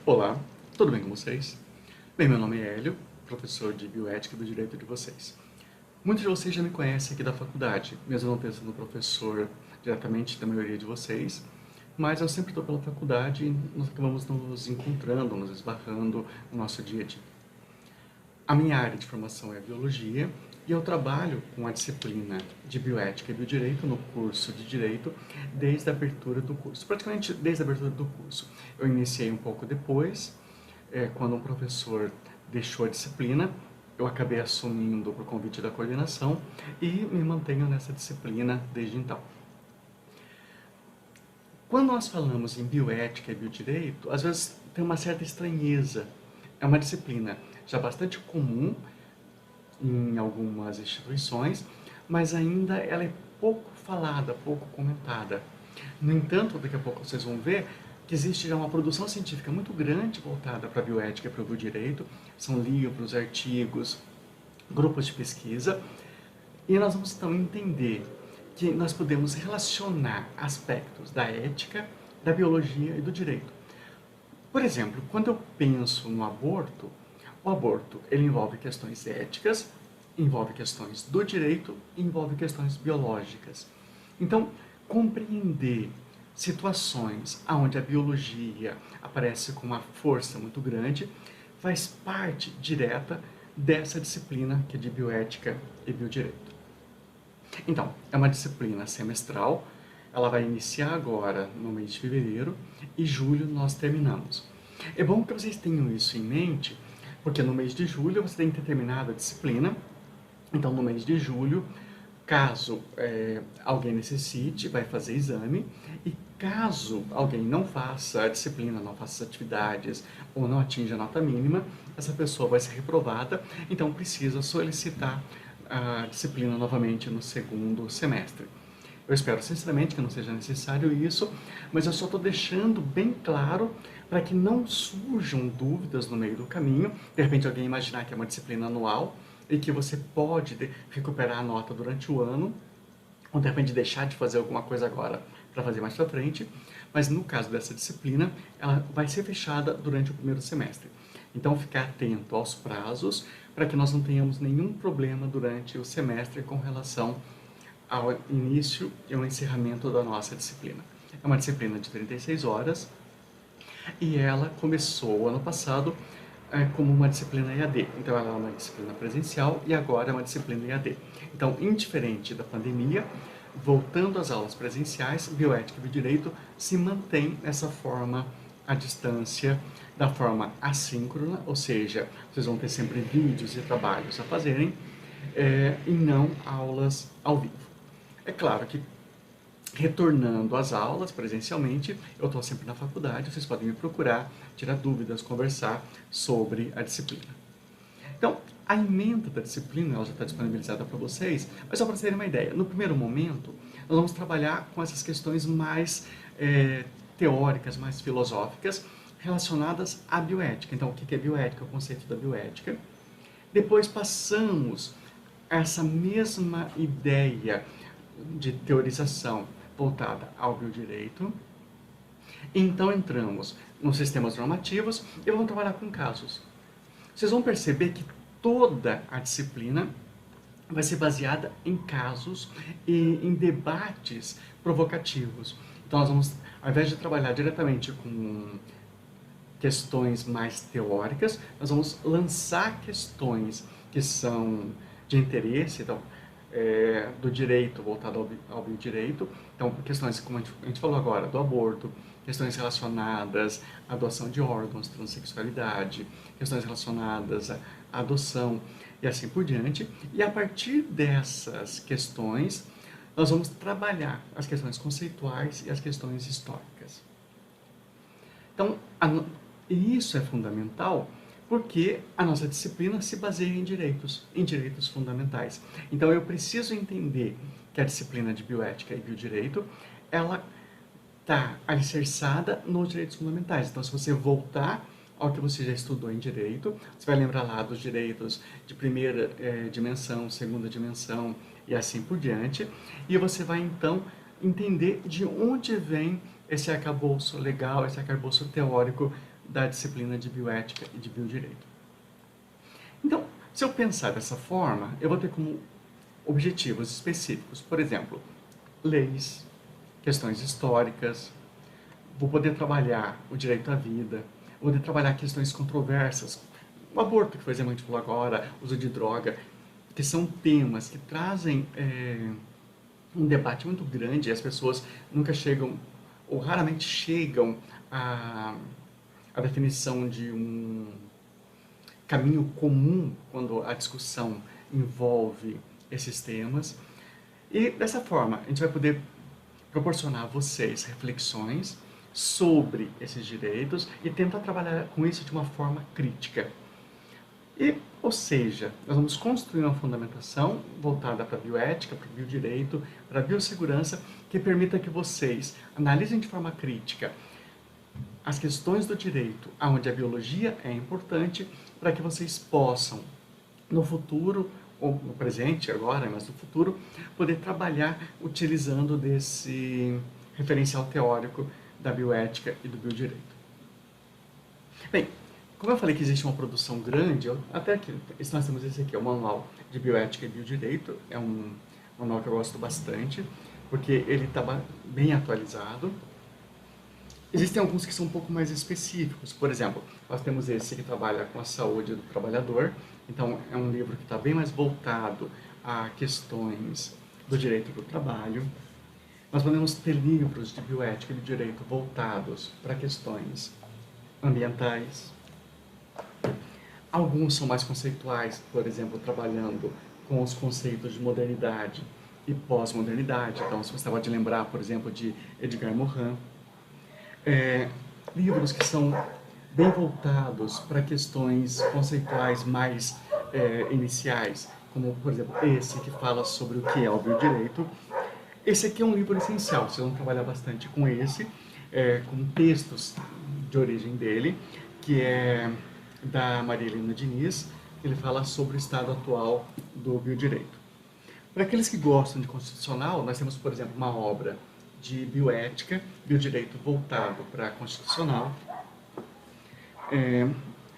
Olá, tudo bem com vocês? Bem, meu nome é Hélio, professor de Bioética do Direito de vocês. Muitos de vocês já me conhecem aqui da faculdade, mesmo não tendo sido professor diretamente da maioria de vocês, mas eu sempre estou pela faculdade e nós acabamos nos encontrando, nos esbarrando no nosso dia a dia. A minha área de formação é a biologia e eu trabalho com a disciplina de bioética e biodireito no curso de direito desde a abertura do curso, praticamente desde a abertura do curso. Eu iniciei um pouco depois, quando um professor deixou a disciplina, eu acabei assumindo por convite da coordenação e me mantenho nessa disciplina desde então. Quando nós falamos em bioética e biodireito, às vezes tem uma certa estranheza. É uma disciplina já bastante comum em algumas instituições, mas ainda ela é pouco falada, pouco comentada. No entanto, daqui a pouco vocês vão ver que existe já uma produção científica muito grande voltada para a bioética e para o biodireito. São livros, artigos, grupos de pesquisa. E nós vamos então entender que nós podemos relacionar aspectos da ética, da biologia e do direito. Por exemplo, quando eu penso no aborto, o aborto ele envolve questões éticas, envolve questões do direito e envolve questões biológicas. Então, compreender situações onde a biologia aparece com uma força muito grande faz parte direta dessa disciplina que é de bioética e biodireito. Então, é uma disciplina semestral, ela vai iniciar agora no mês de fevereiro e julho nós terminamos. É bom que vocês tenham isso em mente, porque no mês de julho você tem que ter terminado a disciplina, então no mês de julho, caso alguém necessite, vai fazer exame, e caso alguém não faça a disciplina, não faça as atividades ou não atinja a nota mínima, essa pessoa vai ser reprovada, então precisa solicitar a disciplina novamente no segundo semestre. Eu espero sinceramente que não seja necessário isso, mas eu só estou deixando bem claro para que não surjam dúvidas no meio do caminho. De repente alguém imaginar que é uma disciplina anual e que você pode recuperar a nota durante o ano, ou de repente deixar de fazer alguma coisa agora para fazer mais para frente. Mas no caso dessa disciplina, ela vai ser fechada durante o primeiro semestre. Então ficar atento aos prazos para que nós não tenhamos nenhum problema durante o semestre com relação ao início e ao encerramento da nossa disciplina. É uma disciplina de 36 horas e ela começou ano passado como uma disciplina EAD. Então ela é uma disciplina presencial e agora é uma disciplina EAD. Então, indiferente da pandemia, voltando às aulas presenciais, bioética e biodireito se mantém nessa forma à distância, da forma assíncrona, ou seja, vocês vão ter sempre vídeos e trabalhos a fazerem e não aulas ao vivo. É claro que, retornando às aulas presencialmente, eu estou sempre na faculdade, vocês podem me procurar, tirar dúvidas, conversar sobre a disciplina. Então, a ementa da disciplina ela já está disponibilizada para vocês, mas só para terem uma ideia, no primeiro momento, nós vamos trabalhar com essas questões mais teóricas, mais filosóficas, relacionadas à bioética. Então, o que é bioética? O conceito da bioética. Depois passamos essa mesma ideia de teorização voltada ao biodireito. Então entramos nos sistemas normativos e vamos trabalhar com casos. Vocês vão perceber que toda a disciplina vai ser baseada em casos e em debates provocativos. Então nós vamos, ao invés de trabalhar diretamente com questões mais teóricas, nós vamos lançar questões que são de interesse, então, do direito voltado ao biodireito. Então, questões, como a gente falou agora, do aborto, questões relacionadas à doação de órgãos, transexualidade, questões relacionadas à adoção e assim por diante. E a partir dessas questões, nós vamos trabalhar as questões conceituais e as questões históricas. Então, isso é fundamental porque a nossa disciplina se baseia em direitos fundamentais. Então eu preciso entender que a disciplina de bioética e biodireito, ela está alicerçada nos direitos fundamentais. Então se você voltar ao que você já estudou em direito, você vai lembrar lá dos direitos de primeira dimensão, segunda dimensão e assim por diante, e você vai então entender de onde vem esse arcabouço legal, esse arcabouço teórico da disciplina de bioética e de biodireito. Então, se eu pensar dessa forma, eu vou ter como objetivos específicos, por exemplo, leis, questões históricas, vou poder trabalhar o direito à vida, vou poder trabalhar questões controversas, o aborto, que foi exemplo a gente falou agora, uso de droga, que são temas que trazem um debate muito grande e as pessoas nunca chegam, ou raramente chegam à definição de um caminho comum quando a discussão envolve esses temas. E dessa forma, a gente vai poder proporcionar a vocês reflexões sobre esses direitos e tentar trabalhar com isso de uma forma crítica. Ou seja, nós vamos construir uma fundamentação voltada para a bioética, para o biodireito, para a biossegurança, que permita que vocês analisem de forma crítica as questões do direito, onde a biologia é importante, para que vocês possam, no futuro, ou no presente agora, mas no futuro, poder trabalhar utilizando desse referencial teórico da bioética e do biodireito. Bem, como eu falei que existe uma produção grande, até aqui, nós temos esse aqui, é o Manual de Bioética e Biodireito, é um manual que eu gosto bastante, porque ele está bem atualizado. Existem alguns que são um pouco mais específicos. Por exemplo, nós temos esse que trabalha com a saúde do trabalhador. Então, é um livro que está bem mais voltado a questões do direito do trabalho. Nós podemos ter livros de bioética e de direito voltados para questões ambientais. Alguns são mais conceituais, por exemplo, trabalhando com os conceitos de modernidade e pós-modernidade. Então, se você pode lembrar, por exemplo, de Edgar Morin. Livros que são bem voltados para questões conceituais mais iniciais, como, por exemplo, esse que fala sobre o que é o biodireito. Esse aqui é um livro essencial, vocês vão trabalhar bastante com esse, com textos de origem dele, que é da Maria Helena Diniz. Ele fala sobre o estado atual do biodireito. Para aqueles que gostam de constitucional, nós temos, por exemplo, uma obra de bioética, biodireito voltado para constitucional.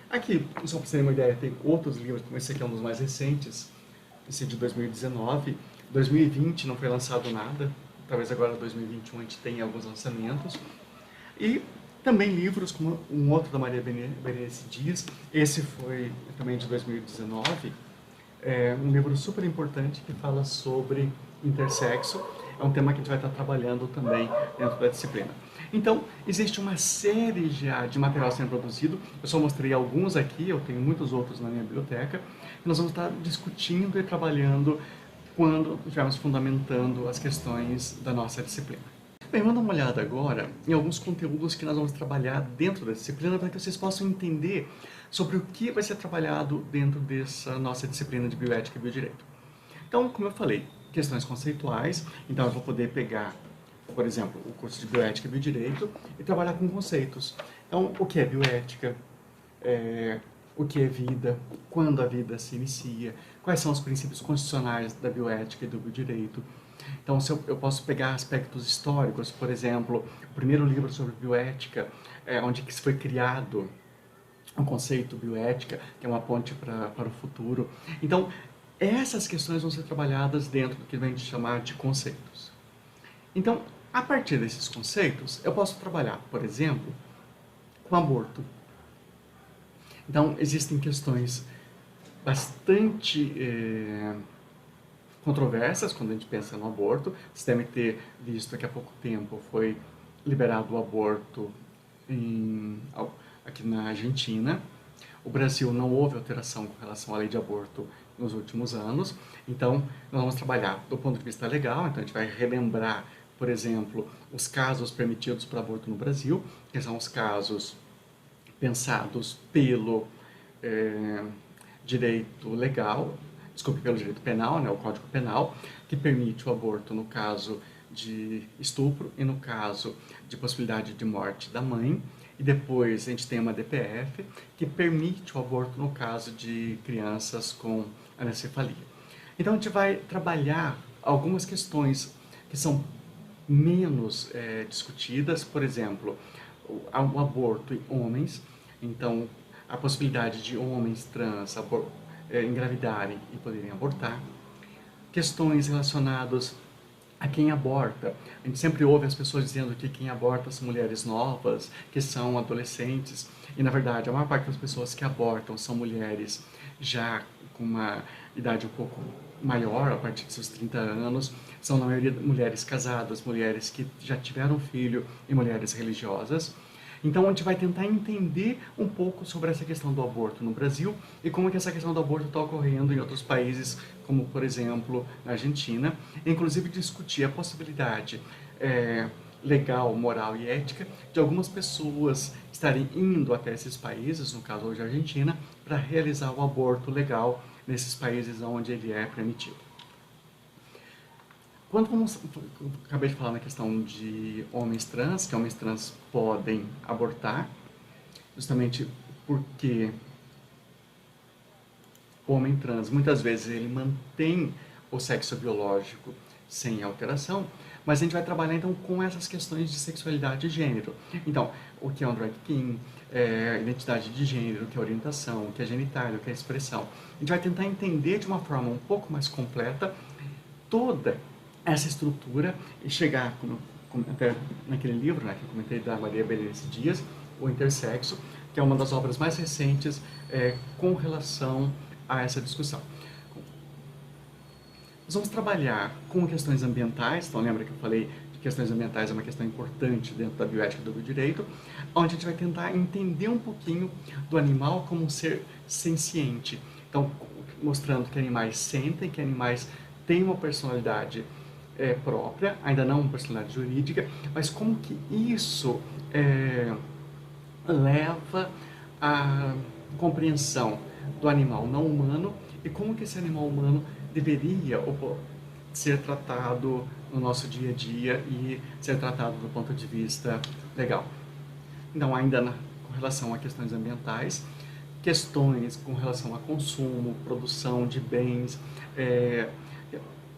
Aqui, só para vocês terem uma ideia, tem outros livros, como esse aqui é um dos mais recentes, esse é de 2019. 2020 não foi lançado nada, talvez agora 2021 a gente tenha alguns lançamentos. E também livros como um outro da Maria Berenice Dias, esse foi também de 2019, um livro super importante que fala sobre intersexo. É um tema que a gente vai estar trabalhando também dentro da disciplina. Então, existe uma série já de material sendo produzido. Eu só mostrei alguns aqui, eu tenho muitos outros na minha biblioteca. E nós vamos estar discutindo e trabalhando quando estivermos fundamentando as questões da nossa disciplina. Bem, vamos dar uma olhada agora em alguns conteúdos que nós vamos trabalhar dentro da disciplina para que vocês possam entender sobre o que vai ser trabalhado dentro dessa nossa disciplina de bioética e biodireito. Então, como eu falei, questões conceituais, então eu vou poder pegar, por exemplo, o curso de bioética e biodireito e trabalhar com conceitos. Então, o que é bioética, o que é vida, quando a vida se inicia, quais são os princípios constitucionais da bioética e do biodireito. Então, se eu posso pegar aspectos históricos, por exemplo, o primeiro livro sobre bioética, onde que foi criado o conceito bioética, que é uma ponte para o futuro. Então, essas questões vão ser trabalhadas dentro do que a gente chamar de conceitos. Então, a partir desses conceitos, eu posso trabalhar, por exemplo, com aborto. Então, existem questões bastante controversas quando a gente pensa no aborto. Vocês devem ter visto que há pouco tempo foi liberado o aborto aqui na Argentina. O Brasil não houve alteração com relação à lei de aborto nos últimos anos. Então, nós vamos trabalhar do ponto de vista legal. Então, a gente vai relembrar, por exemplo, os casos permitidos para aborto no Brasil, que são os casos pensados pelo direito legal, pelo direito penal, né, o Código Penal, que permite o aborto no caso de estupro e no caso de possibilidade de morte da mãe. E depois a gente tem uma DPF que permite o aborto no caso de crianças com anencefalia. Então a gente vai trabalhar algumas questões que são menos discutidas, por exemplo, o aborto em homens, Então, a possibilidade de homens trans engravidarem e poderem abortar, questões relacionadas a quem aborta. A gente sempre ouve as pessoas dizendo que quem aborta são mulheres novas, que são adolescentes, e na verdade a maior parte das pessoas que abortam são mulheres já com uma idade um pouco maior, a partir de seus 30 anos, são na maioria mulheres casadas, mulheres que já tiveram filho e mulheres religiosas. Então, a gente vai tentar entender um pouco sobre essa questão do aborto no Brasil e como é que essa questão do aborto está ocorrendo em outros países, como, por exemplo, na Argentina. E, inclusive, discutir a possibilidade legal, moral e ética de algumas pessoas estarem indo até esses países, no caso hoje a Argentina, para realizar o aborto legal nesses países onde ele é permitido. Quando acabei de falar na questão de homens trans, que homens trans podem abortar, justamente porque o homem trans, muitas vezes, ele mantém o sexo biológico sem alteração, mas a gente vai trabalhar então com essas questões de sexualidade e gênero. Então, o que é um drag king, identidade de gênero, o que é orientação, o que é genitália, o que é expressão. A gente vai tentar entender de uma forma um pouco mais completa toda essa estrutura e chegar, como até naquele livro, né, que eu comentei, da Maria Berenice Dias, O Intersexo, que é uma das obras mais recentes com relação a essa discussão. Nós vamos trabalhar com questões ambientais, então lembra que eu falei que questões ambientais é uma questão importante dentro da bioética do biodireito, onde a gente vai tentar entender um pouquinho do animal como um ser senciente. Então, mostrando que animais sentem, que animais têm uma personalidade própria, ainda não uma personalidade jurídica, mas como que isso leva à compreensão do animal não humano e como que esse animal humano deveria ser tratado no nosso dia a dia e ser tratado do ponto de vista legal. Então, ainda com relação a questões ambientais, questões com relação a consumo, produção de bens,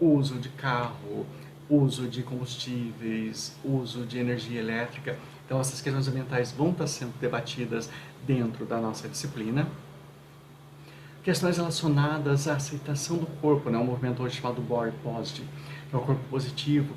uso de carro, uso de combustíveis, uso de energia elétrica. Então, essas questões ambientais vão estar sendo debatidas dentro da nossa disciplina. Questões relacionadas à aceitação do corpo, né? Um movimento hoje chamado Body Positive, que é o corpo positivo,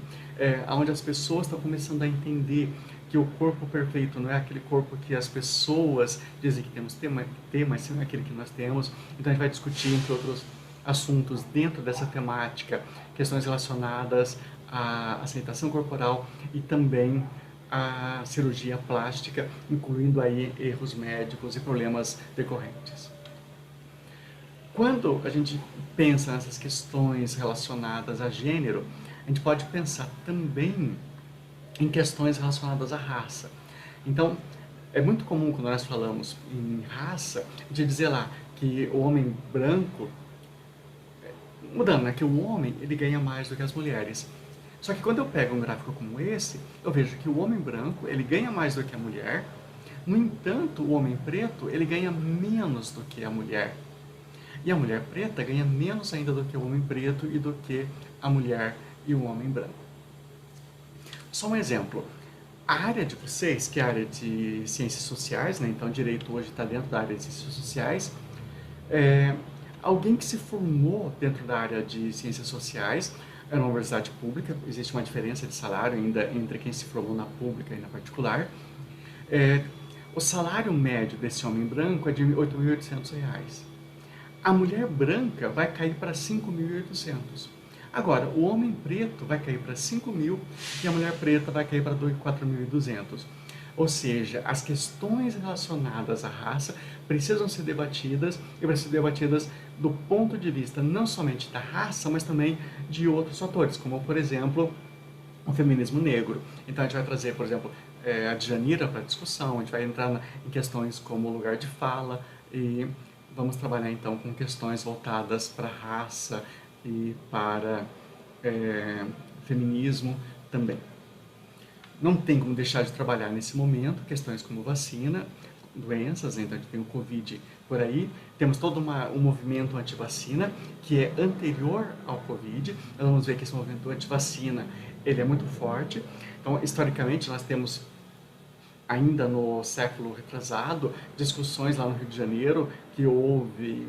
onde as pessoas estão começando a entender que o corpo perfeito não é aquele corpo que as pessoas dizem que temos que ter, mas sim aquele que nós temos. Então, a gente vai discutir, entre outros assuntos, dentro dessa temática, questões relacionadas à aceitação corporal e também à cirurgia plástica, incluindo aí erros médicos e problemas decorrentes. Quando a gente pensa nessas questões relacionadas a gênero, a gente pode pensar também em questões relacionadas à raça. Então, é muito comum quando nós falamos em raça, de dizer lá que o homem branco, mudando, né, que o homem ele ganha mais do que as mulheres. Só que quando eu pego um gráfico como esse, eu vejo que o homem branco ele ganha mais do que a mulher, no entanto, o homem preto ele ganha menos do que a mulher. E a mulher preta ganha menos ainda do que o homem preto e do que a mulher e o homem branco. Só um exemplo. A área de vocês, que é a área de ciências sociais, né? Então direito hoje está dentro da área de ciências sociais, alguém que se formou dentro da área de ciências sociais é uma universidade pública, existe uma diferença de salário ainda entre quem se formou na pública e na particular. O salário médio desse homem branco é de R$ 8.800. A mulher branca vai cair para 5.800. Agora, o homem preto vai cair para 5.000 e a mulher preta vai cair para 4.200. Ou seja, as questões relacionadas à raça precisam ser debatidas e precisam ser debatidas do ponto de vista não somente da raça, mas também de outros fatores, como, por exemplo, o feminismo negro. Então, a gente vai trazer, por exemplo, a Djanira para discussão, a gente vai entrar em questões como lugar de fala e vamos trabalhar então com questões voltadas para raça e para feminismo também. Não tem como deixar de trabalhar nesse momento questões como vacina, doenças, então a gente tem o Covid por aí, temos todo um movimento anti-vacina que é anterior ao Covid. Nós vamos ver que esse movimento anti-vacina ele é muito forte. Então, historicamente, nós temos ainda no século retrasado, discussões lá no Rio de Janeiro, que houve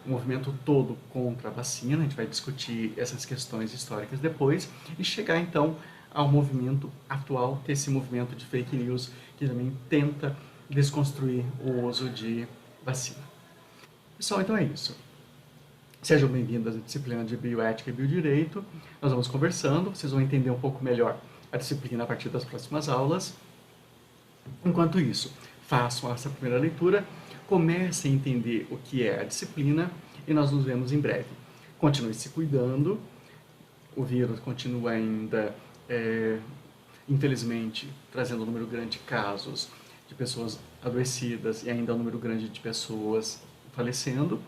um movimento todo contra a vacina. A gente vai discutir essas questões históricas depois e chegar então ao movimento atual, que é esse movimento de fake news, que também tenta desconstruir o uso de vacina. Pessoal, então é isso. Sejam bem-vindos à disciplina de Bioética e Biodireito. Nós vamos conversando, vocês vão entender um pouco melhor a disciplina a partir das próximas aulas. Enquanto isso, façam essa primeira leitura, comecem a entender o que é a disciplina e nós nos vemos em breve. Continue se cuidando, o vírus continua ainda, infelizmente, trazendo um número grande de casos de pessoas adoecidas e ainda um número grande de pessoas falecendo,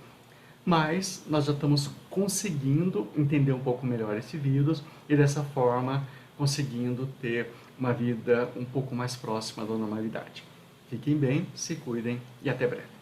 mas nós já estamos conseguindo entender um pouco melhor esse vírus e dessa forma conseguindo ter uma vida um pouco mais próxima da normalidade. Fiquem bem, se cuidem e até breve.